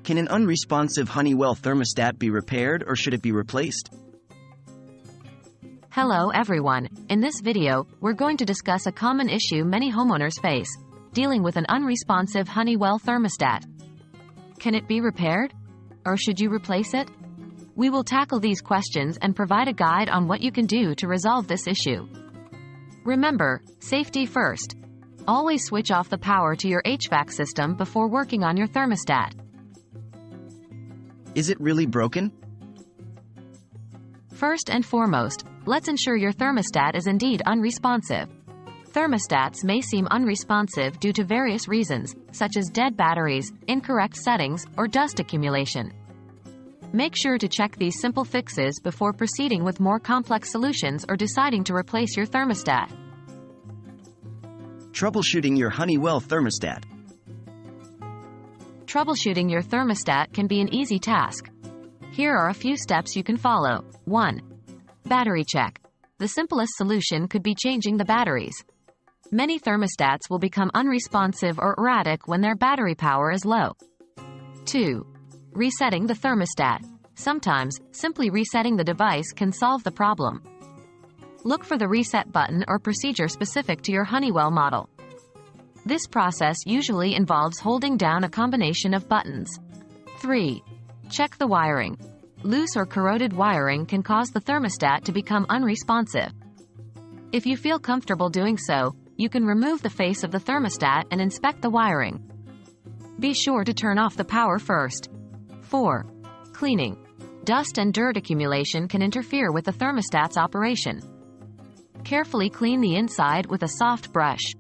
Can an unresponsive Honeywell thermostat be repaired or should it be replaced? Hello everyone, in this video, we're going to discuss a common issue many homeowners face, dealing with an unresponsive Honeywell thermostat. Can it be repaired? Or should you replace it? We will tackle these questions and provide a guide on what you can do to resolve this issue. Remember, safety first. Always switch off the power to your HVAC system before working on your thermostat. Is it really broken? First and foremost, let's ensure your thermostat is indeed unresponsive. Thermostats may seem unresponsive due to various reasons, such as dead batteries, incorrect settings, or dust accumulation. Make sure to check these simple fixes before proceeding with more complex solutions or deciding to replace your thermostat. Troubleshooting your Honeywell thermostat. Troubleshooting your thermostat can be an easy task. Here are a few steps you can follow. 1. Battery check. The simplest solution could be changing the batteries. Many thermostats will become unresponsive or erratic when their battery power is low. 2. Resetting the thermostat. Sometimes, simply resetting the device can solve the problem. Look for the reset button or procedure specific to your Honeywell model. This process usually involves holding down a combination of buttons. 3. Check the wiring. Loose or corroded wiring can cause the thermostat to become unresponsive. If you feel comfortable doing so, you can remove the face of the thermostat and inspect the wiring. Be sure to turn off the power first. 4. Cleaning. Dust and dirt accumulation can interfere with the thermostat's operation. Carefully clean the inside with a soft brush.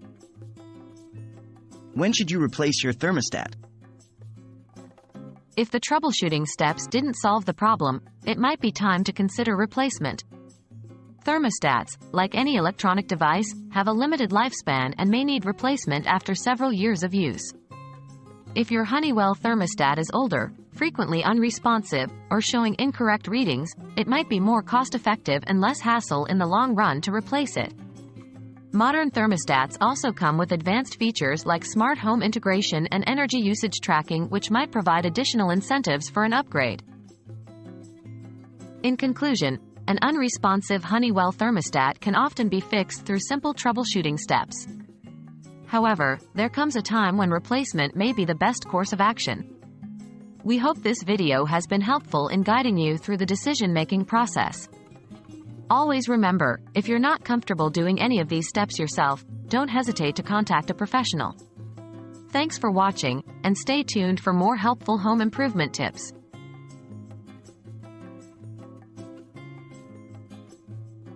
When should you replace your thermostat? If the troubleshooting steps didn't solve the problem, it might be time to consider replacement. Thermostats, like any electronic device, have a limited lifespan and may need replacement after several years of use. If your Honeywell thermostat is older, frequently unresponsive, or showing incorrect readings, it might be more cost-effective and less hassle in the long run to replace it. Modern thermostats also come with advanced features like smart home integration and energy usage tracking, which might provide additional incentives for an upgrade. In conclusion, an unresponsive Honeywell thermostat can often be fixed through simple troubleshooting steps. However, there comes a time when replacement may be the best course of action. We hope this video has been helpful in guiding you through the decision-making process. Always remember, if you're not comfortable doing any of these steps yourself, don't hesitate to contact a professional. Thanks for watching, and stay tuned for more helpful home improvement tips.